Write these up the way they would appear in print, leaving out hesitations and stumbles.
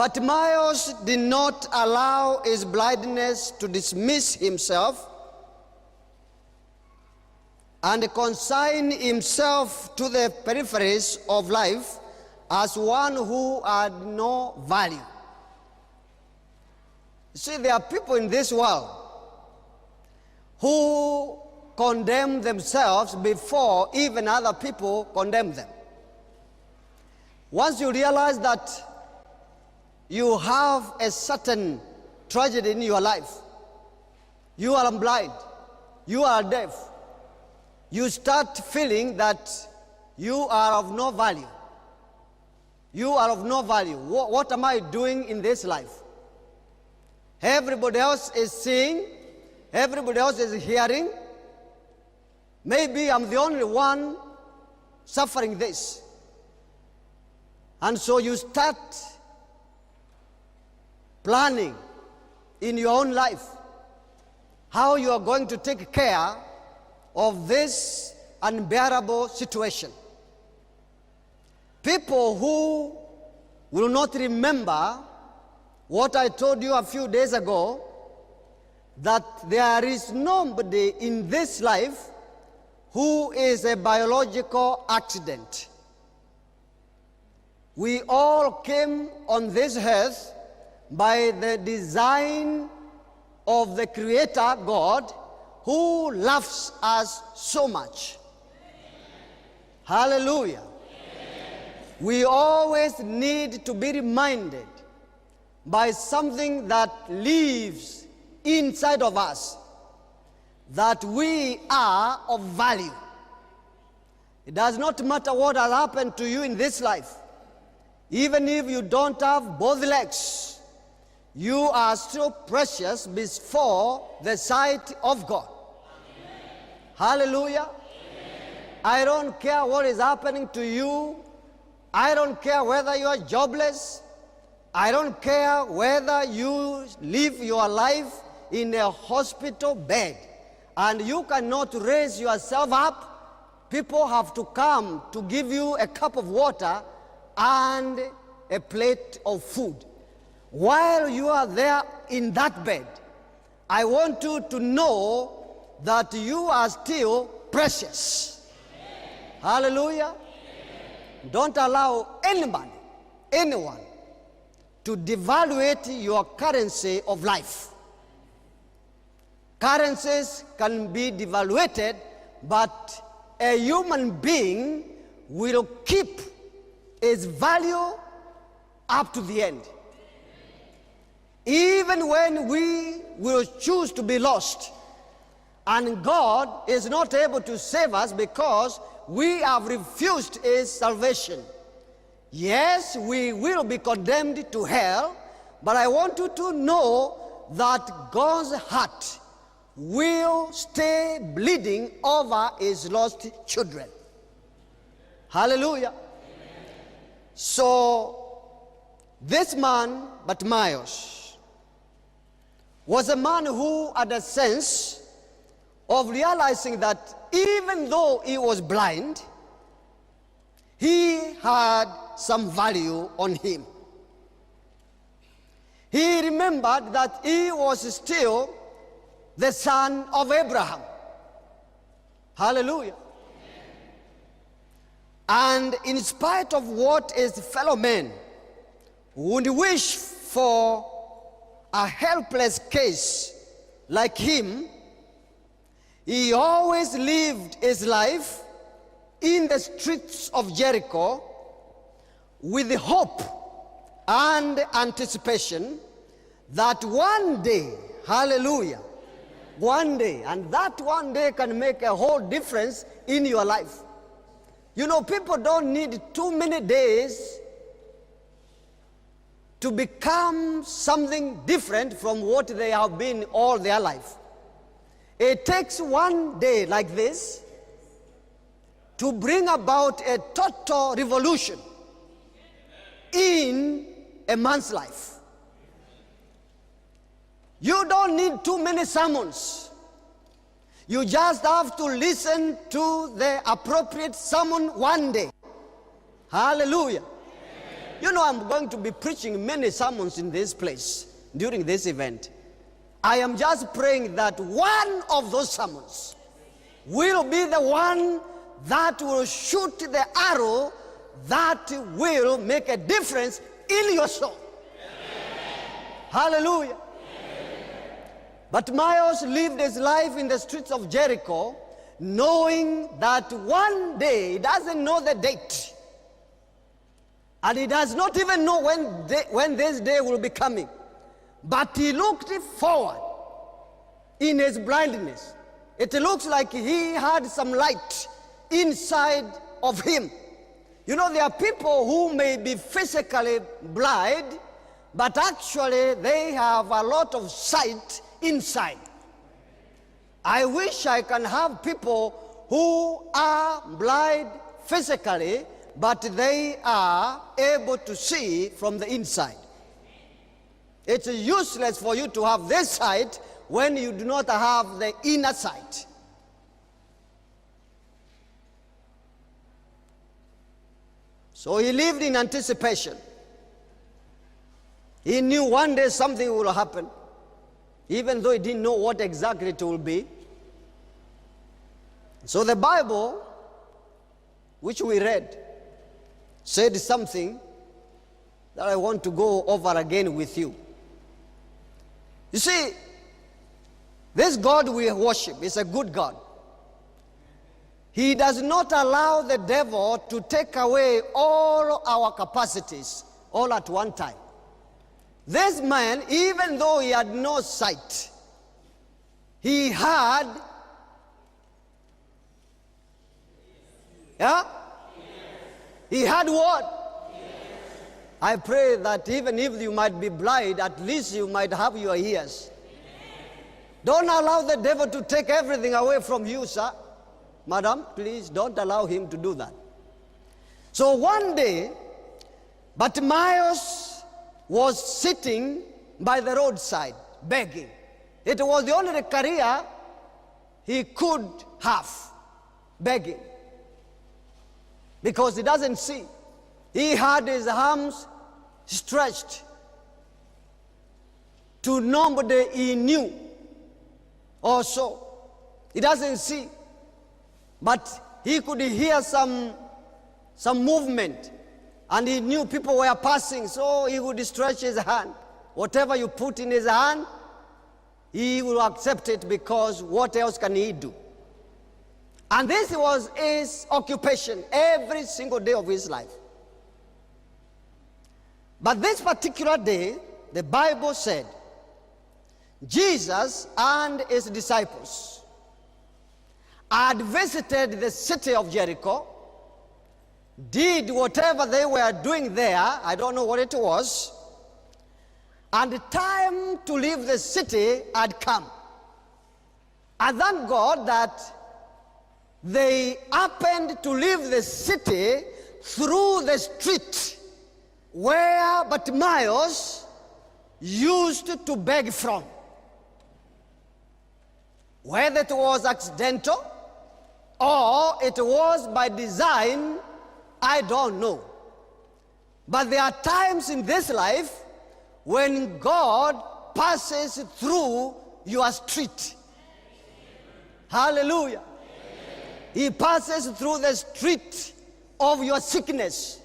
Bartimaeus did not allow his blindness to dismiss himself and consign himself to the peripheries of life as one who had no value. You see, there are people in this world who condemn themselves before even other people condemn them. Once you realize that you have a certain tragedy in your life, you are blind, you are deaf, you start feeling that you are of no value. You are of no value. What am I doing in this life? Everybody else is seeing, everybody else is hearing. Maybe I'm the only one suffering this. And so you start planning in your own life how you are going to take care of this unbearable situation. People who will not remember what I told you a few days ago, that there is nobody in this life who is a biological accident. We all came on this earth by the design of the Creator God, who loves us so much. Hallelujah. We always need to be reminded by something that lives inside of us, that we are of value. It does not matter what has happened to you in this life. Even if you don't have both legs, you are still precious before the sight of God. Amen. Hallelujah. Amen. I don't care what is happening to you. I don't care whether you are jobless. I don't care whether you live your life in a hospital bed and you cannot raise yourself up. People have to come to give you a cup of water and a plate of food. While you are there in that bed, I want you to know that you are still precious. Amen. Hallelujah. Amen. Don't allow anybody, anyone, to devaluate your currency of life. Currencies can be devaluated, but a human being will keep its value up to the end. Even when we will choose to be lost, and God is not able to save us because we have refused His salvation. Yes, we will be condemned to hell, but I want you to know that God's heart will stay bleeding over His lost children. Hallelujah. Amen. So, this man, Bartimaeus, was a man who had a sense of realizing that even though he was blind, he had some value on him. He remembered that he was still the son of Abraham. Hallelujah. And in spite of what his fellow men would wish for a helpless case like him, he always lived his life in the streets of Jericho with the hope and anticipation that one day, hallelujah, one day, and that one day can make a whole difference in your life. You know, people don't need too many days to become something different from what they have been all their life. It takes one day like this to bring about a total revolution in a man's life. You don't need too many sermons. You just have to listen to the appropriate sermon one day. Hallelujah. You know, I'm going to be preaching many sermons in this place during this event. I am just praying that one of those sermons will be the one that will shoot the arrow that will make a difference in your soul. Hallelujah. But Miles lived his life in the streets of Jericho, knowing that one day, he doesn't know the date, and he does not even know when this day will be coming. But he looked forward in his blindness. It looks like he had some light inside of him. You know, there are people who may be physically blind, but actually they have a lot of sight inside. I wish I can have people who are blind physically, but they are able to see from the inside. It's useless for you to have this sight when you do not have the inner sight. So he lived in anticipation. He knew one day something will happen, even though he didn't know what exactly it will be. So the Bible, which we read, said something that I want to go over again with you. You see, this God we worship is a good God. He does not allow the devil to take away all our capacities all at one time. This man, even though he had no sight, he had, he had what? I pray that even if you might be blind, at least you might have your ears. Don't allow the devil to take everything away from you, sir. Madam, please don't allow him to do that. So one day, Bartimaeus was sitting by the roadside begging. It was the only career he could have, begging, because he doesn't see. He had his arms stretched to nobody he knew also. He doesn't see, but he could hear some movement, and he knew people were passing, so he would stretch his hand. Whatever you put in his hand, he will accept it, because what else can he do? And this was his occupation every single day of his life. But this particular day, the Bible said, Jesus and his disciples had visited the city of Jericho, did whatever they were doing there, I don't know what it was, and the time to leave the city had come. And thank God that they happened to leave the city through the street where Bartimaeus used to beg from. Whether it was accidental or it was by design, I don't know. But there are times in this life when God passes through your street. Hallelujah. He passes through the street of your sickness,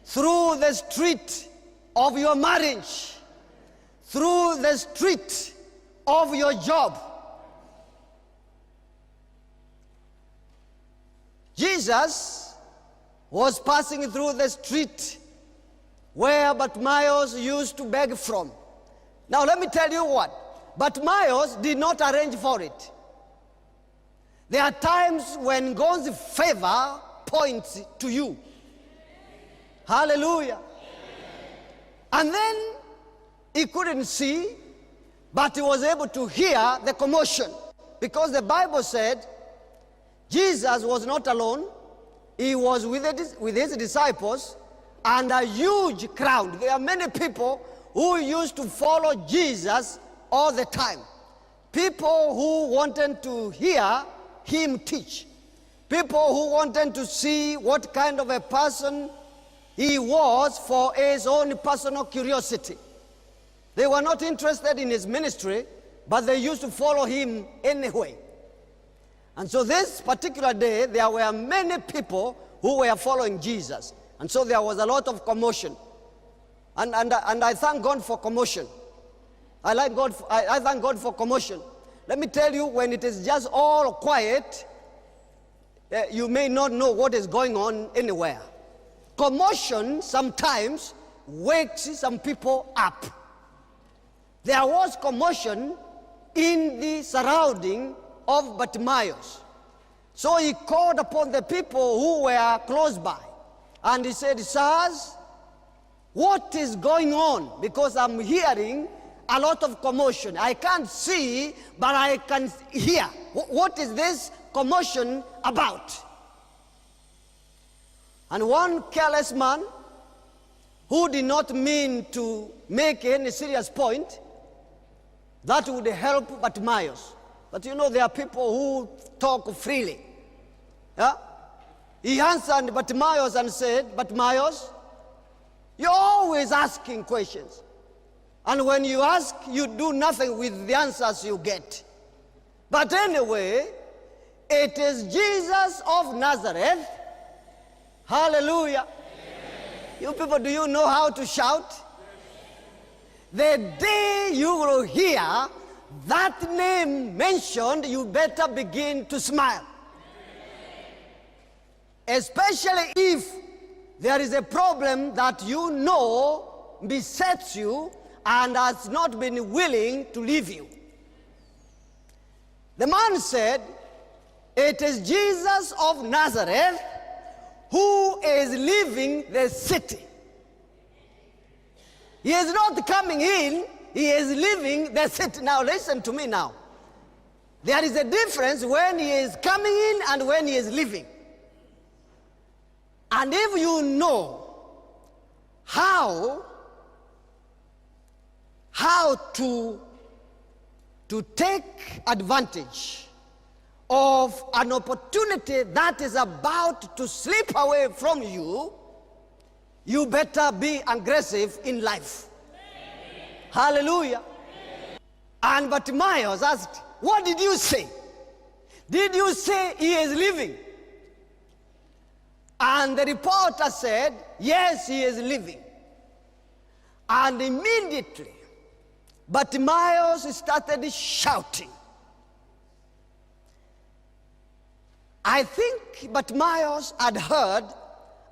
through the street of your marriage, through the street of your job. Jesus was passing through the street where Bartimaeus used to beg from. Now let me tell you what, Bartimaeus did not arrange for it. There are times when God's favor points to you. Hallelujah. And then he couldn't see, but he was able to hear the commotion, because the Bible said Jesus was not alone. He was with his disciples and a huge crowd. There are many people who used to follow Jesus all the time. People who wanted to hear him teach. People who wanted to see what kind of a person He was for his own personal curiosity. They were not interested in his ministry, but they used to follow him anyway. And so this particular day, there were many people who were following Jesus. And so there was a lot of commotion. And I thank God for commotion. I thank God for commotion. Let me tell you, when it is just all quiet, you may not know what is going on anywhere. Commotion sometimes wakes some people up. There was commotion in the surrounding of Bartimaeus. So he called upon the people who were close by. And he said, "Sirs, what is going on? Because I'm hearing a lot of commotion. I can't see, but I can hear. What is this commotion about?" And one careless man, who did not mean to make any serious point that would help Bartimaeus. But you know, there are people who talk freely. Yeah? He answered Bartimaeus and said, "Bartimaeus, you're always asking questions. And when you ask, you do nothing with the answers you get. But anyway, it is Jesus of Nazareth." Hallelujah. Amen. You people, do you know how to shout? The day you will hear that name mentioned, you better begin to smile. Especially if there is a problem that you know besets you and has not been willing to leave you. The man said, "It is Jesus of Nazareth who is leaving the city." He is not coming in, he is leaving the city. Now listen to me now. There is a difference when he is coming in and when he is leaving. And if you know how to take advantage of an opportunity that is about to slip away from you, you better be aggressive in life. Amen. Hallelujah. Amen. And Bartimaeus asked, "What did you say? Did you say he is leaving?" And the reporter said, "Yes, he is leaving." And immediately, Bartimaeus started shouting. I think Bartimaeus had heard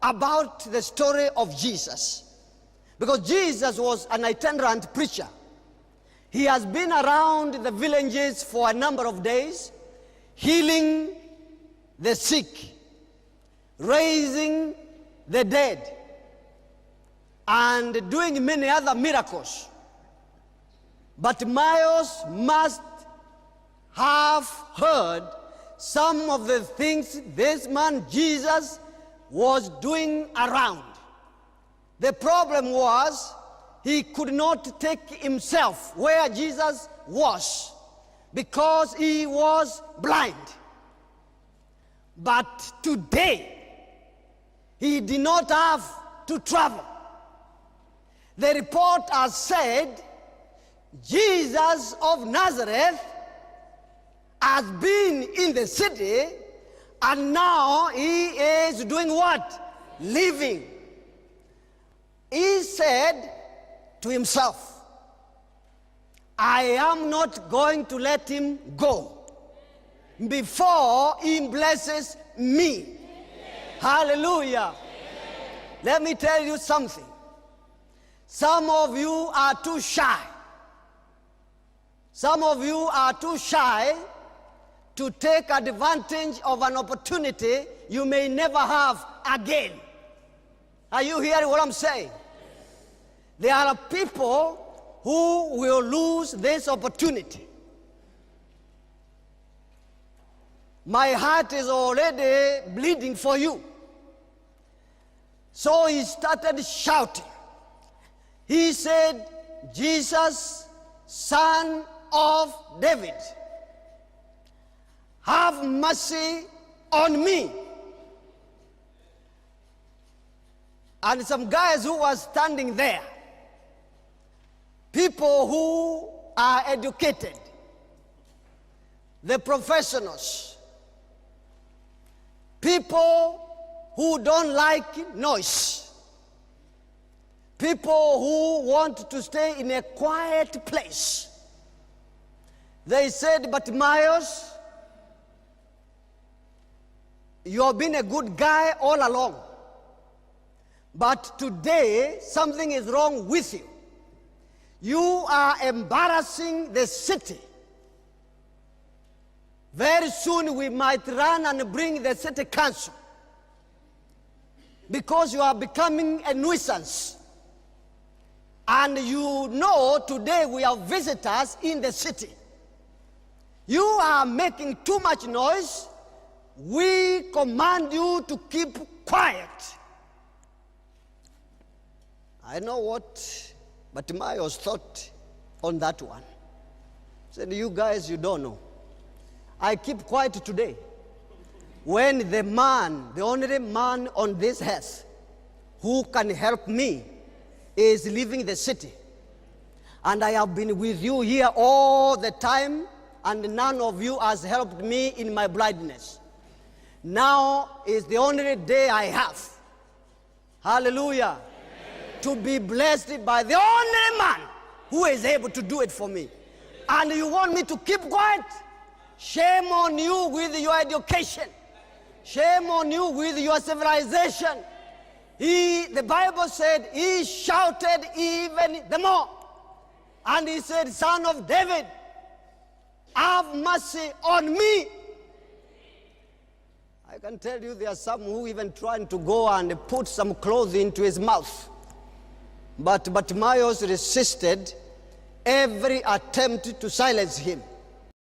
about the story of Jesus, because Jesus was an itinerant preacher. He has been around the villages for a number of days, healing the sick, raising the dead, and doing many other miracles. Bartimaeus must have heard some of the things this man Jesus was doing around. The problem was he could not take himself where Jesus was because he was blind. But today, he did not have to travel. The report has said, Jesus of Nazareth has been in the city, and now he is doing what? Living. He said to himself, "I am not going to let him go before he blesses me." Amen. Hallelujah. Amen. Let me tell you something. Some of you are too shy. Some of you are too shy to take advantage of an opportunity you may never have again. Are you hearing what I'm saying? There are people who will lose this opportunity. My heart is already bleeding for you. So he started shouting. He said, "Jesus, Son of David, have mercy on me." and some guys who were standing there, people who are educated, the professionals, people who don't like noise, people who want to stay in a quiet place. They said, Bartimaeus, you have been a good guy all along, but today something is wrong with you. You are embarrassing the city. Very soon we might run and bring the city council because you are becoming a nuisance. And you know today we have visitors in the city. You are making too much noise. We command you to keep quiet. I know what Bartimaeus thought on that one. He said, you guys, you don't know. I keep quiet today when the man, the only man on this earth who can help me is leaving the city. And I have been with you here all the time, and none of you has helped me in my blindness. Now is the only day I have. Hallelujah. Amen. To be blessed by the only man who is able to do it for me. And you want me to keep quiet? Shame on you with your education. Shame on you with your civilization. The Bible said, he shouted even the more. And he said, Son of David, have mercy on me. I can tell you there are some who even trying to go and put some clothes into his mouth. But Bartimaeus resisted every attempt to silence him.